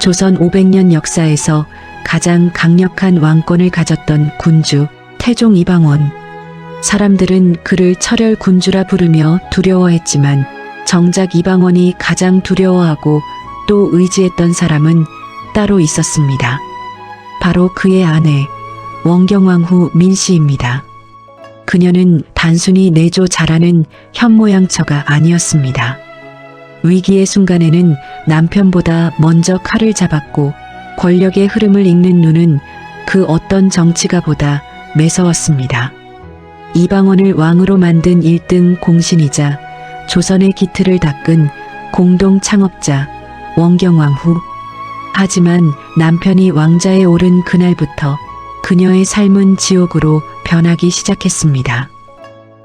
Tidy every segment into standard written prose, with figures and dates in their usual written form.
조선 500년 역사에서 가장 강력한 왕권을 가졌던 군주 태종 이방원. 사람들은 그를 철혈 군주라 부르며 두려워했지만 정작 이방원이 가장 두려워하고 또 의지했던 사람은 따로 있었습니다. 바로 그의 아내 원경왕후 민씨입니다. 그녀는 단순히 내조 잘하는 현모양처가 아니었습니다. 위기의 순간에는 남편보다 먼저 칼을 잡았고 권력의 흐름을 읽는 눈은 그 어떤 정치가보다 매서웠습니다. 이방원을 왕으로 만든 1등 공신이자 조선의 기틀을 닦은 공동 창업자 원경왕후. 하지만 남편이 왕자에 오른 그날부터 그녀의 삶은 지옥으로 변하기 시작했습니다.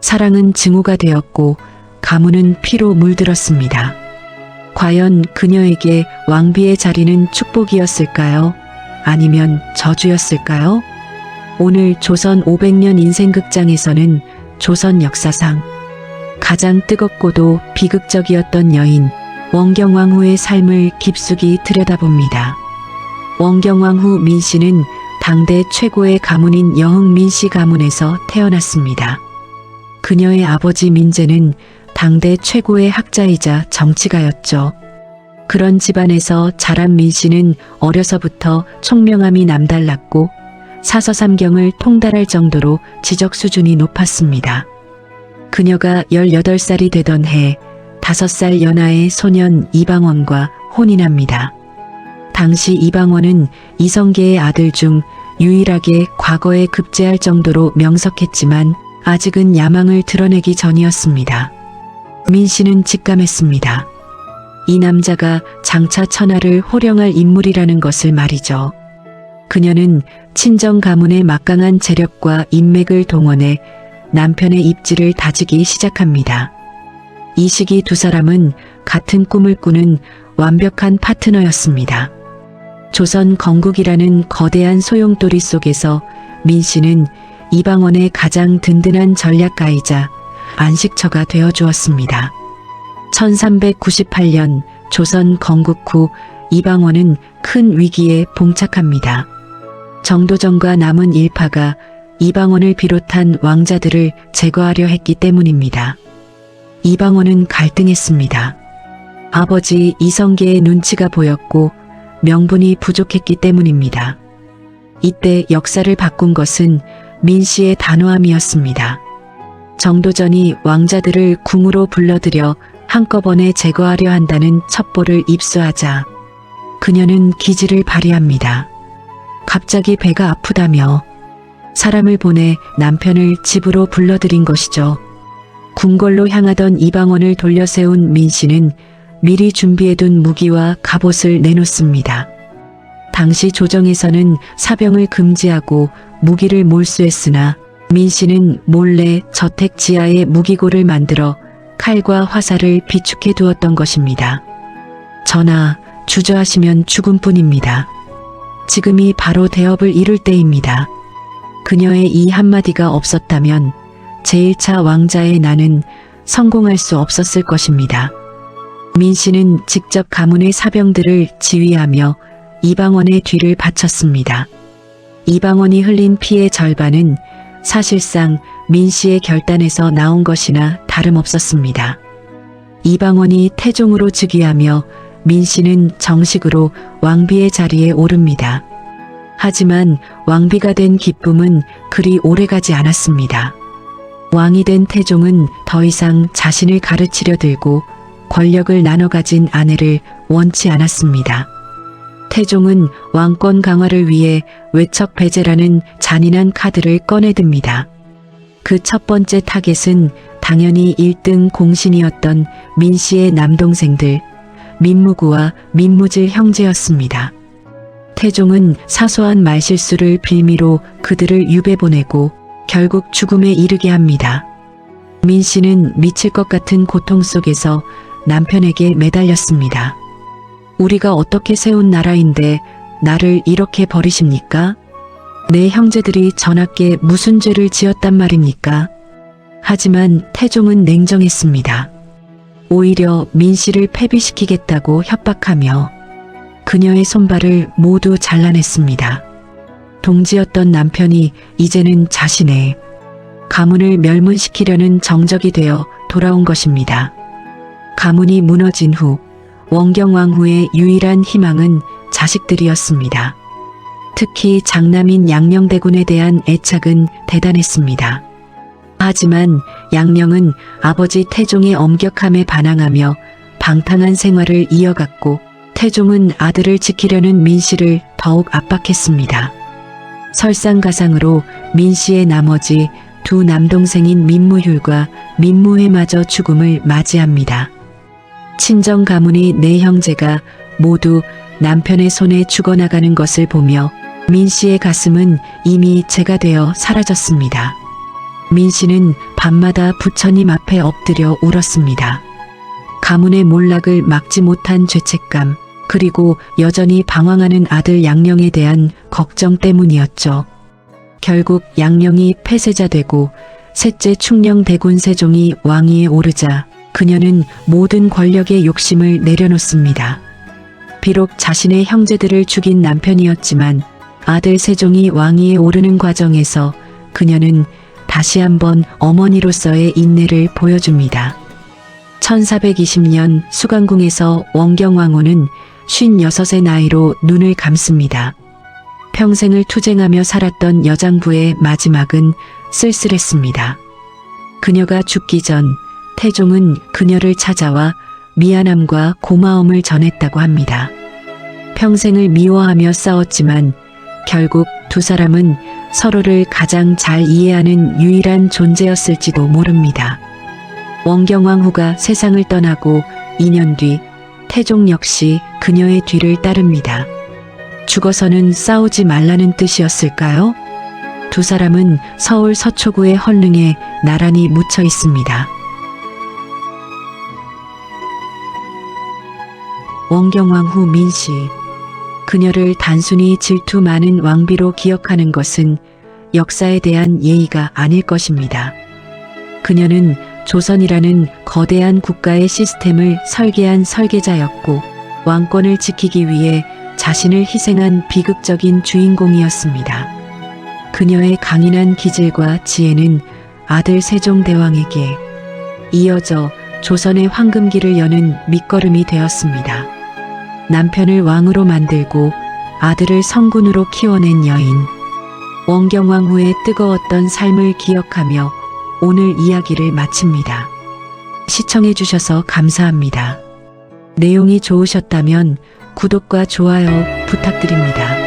사랑은 증오가 되었고 가문은 피로 물들었습니다. 과연 그녀에게 왕비의 자리는 축복이었을까요? 아니면 저주였을까요? 오늘 조선 500년 인생극장에서는 조선 역사상 가장 뜨겁고도 비극적이었던 여인 원경왕후의 삶을 깊숙이 들여다봅니다. 원경왕후 민씨는 당대 최고의 가문인 여흥민씨 가문에서 태어났습니다. 그녀의 아버지 민재는 당대 최고의 학자이자 정치가였죠. 그런 집안에서 자란 민씨는 어려서부터 총명함이 남달랐고 사서삼경을 통달할 정도로 지적 수준이 높았습니다. 그녀가 18살이 되던 해 5살 연하의 소년 이방원과 혼인합니다. 당시 이방원은 이성계의 아들 중 유일하게 과거에 급제할 정도로 명석했지만 아직은 야망을 드러내기 전이었습니다. 민씨는 직감했습니다. 이 남자가 장차 천하를 호령할 인물이라는 것을 말이죠. 그녀는 친정 가문의 막강한 재력과 인맥을 동원해 남편의 입지를 다지기 시작합니다. 이 시기 두 사람은 같은 꿈을 꾸는 완벽한 파트너였습니다. 조선 건국이라는 거대한 소용돌이 속에서 민씨는 이방원의 가장 든든한 전략가이자 안식처가 되어주었습니다. 1398년 조선 건국 후 이방원은 큰 위기에 봉착합니다. 정도전과 남은 일파가 이방원을 비롯한 왕자들을 제거하려 했기 때문입니다. 이방원은 갈등했습니다. 아버지 이성계의 눈치가 보였고 명분이 부족했기 때문입니다. 이때 역사를 바꾼 것은 민씨의 단호함이었습니다. 정도전이 왕자들을 궁으로 불러들여 한꺼번에 제거하려 한다는 첩보를 입수하자 그녀는 기지를 발휘합니다. 갑자기 배가 아프다며 사람을 보내 남편을 집으로 불러들인 것이죠. 궁궐로 향하던 이방원을 돌려세운 민씨는 미리 준비해둔 무기와 갑옷을 내놓습니다. 당시 조정에서는 사병을 금지하고 무기를 몰수했으나 민씨는 몰래 저택 지하에 무기고를 만들어 칼과 화살을 비축해 두었던 것입니다. 전하, 주저하시면 죽음뿐입니다. 지금이 바로 대업을 이룰 때입니다. 그녀의 이 한마디가 없었다면 제1차 왕자의 나는 성공할 수 없었을 것입니다. 민씨는 직접 가문의 사병들을 지휘하며 이방원의 뒤를 바쳤습니다. 이방원이 흘린 피의 절반은 사실상 민씨의 결단에서 나온 것이나 다름없었습니다. 이방원이 태종으로 즉위하며 민씨는 정식으로 왕비의 자리에 오릅니다. 하지만 왕비가 된 기쁨은 그리 오래가지 않았습니다. 왕이 된 태종은 더 이상 자신을 가르치려 들고 권력을 나눠 가진 아내를 원치 않았습니다. 태종은 왕권 강화를 위해 외척배제라는 잔인한 카드를 꺼내듭니다. 그 첫 번째 타겟은 당연히 1등 공신이었던 민씨의 남동생들 민무구와 민무질 형제였습니다. 태종은 사소한 말실수를 빌미로 그들을 유배 보내고 결국 죽음에 이르게 합니다. 민씨는 미칠 것 같은 고통 속에서 남편에게 매달렸습니다. 우리가 어떻게 세운 나라인데 나를 이렇게 버리십니까? 내 형제들이 전하께 무슨 죄를 지었단 말입니까? 하지만 태종은 냉정했습니다. 오히려 민씨를 패비시키겠다고 협박하며 그녀의 손발을 모두 잘라냈습니다. 동지였던 남편이 이제는 자신의 가문을 멸문시키려는 정적이 되어 돌아온 것입니다. 가문이 무너진 후 원경왕후의 유일한 희망은 자식들이었습니다. 특히 장남인 양녕대군에 대한 애착은 대단했습니다. 하지만 양녕은 아버지 태종의 엄격함에 반항하며 방탕한 생활을 이어갔고 태종은 아들을 지키려는 민씨를 더욱 압박했습니다. 설상가상으로 민씨의 나머지 두 남동생인 민무휼과 민무회마저 죽음을 맞이합니다. 친정 가문이 네 형제가 모두 남편의 손에 죽어나가는 것을 보며 민씨의 가슴은 이미 재가 되어 사라졌습니다. 민씨는 밤마다 부처님 앞에 엎드려 울었습니다. 가문의 몰락을 막지 못한 죄책감, 그리고 여전히 방황하는 아들 양녕에 대한 걱정 때문이었죠. 결국 양녕이 폐쇄자 되고 셋째 충령 대군 세종이 왕위에 오르자 그녀는 모든 권력의 욕심을 내려놓습니다. 비록 자신의 형제들을 죽인 남편이었지만 아들 세종이 왕위에 오르는 과정에서 그녀는 다시 한번 어머니로서의 인내를 보여줍니다. 1420년 수강궁에서 원경왕후는 56의 나이로 눈을 감습니다. 평생을 투쟁하며 살았던 여장부의 마지막은 쓸쓸했습니다. 그녀가 죽기 전 태종은 그녀를 찾아와 미안함과 고마움을 전했다고 합니다. 평생을 미워하며 싸웠지만 결국 두 사람은 서로를 가장 잘 이해하는 유일한 존재였을지도 모릅니다. 원경왕후가 세상을 떠나고 2년 뒤 태종 역시 그녀의 뒤를 따릅니다. 죽어서는 싸우지 말라는 뜻이었을까요? 두 사람은 서울 서초구의 헐릉에 나란히 묻혀 있습니다. 원경왕후 민씨. 그녀를 단순히 질투 많은 왕비로 기억하는 것은 역사에 대한 예의가 아닐 것입니다. 그녀는 조선이라는 거대한 국가의 시스템을 설계한 설계자였고 왕권을 지키기 위해 자신을 희생한 비극적인 주인공이었습니다. 그녀의 강인한 기질과 지혜는 아들 세종대왕에게 이어져 조선의 황금기를 여는 밑거름이 되었습니다. 남편을 왕으로 만들고 아들을 성군으로 키워낸 여인. 원경왕후의 뜨거웠던 삶을 기억하며 오늘 이야기를 마칩니다. 시청해 주셔서 감사합니다. 내용이 좋으셨다면 구독과 좋아요 부탁드립니다.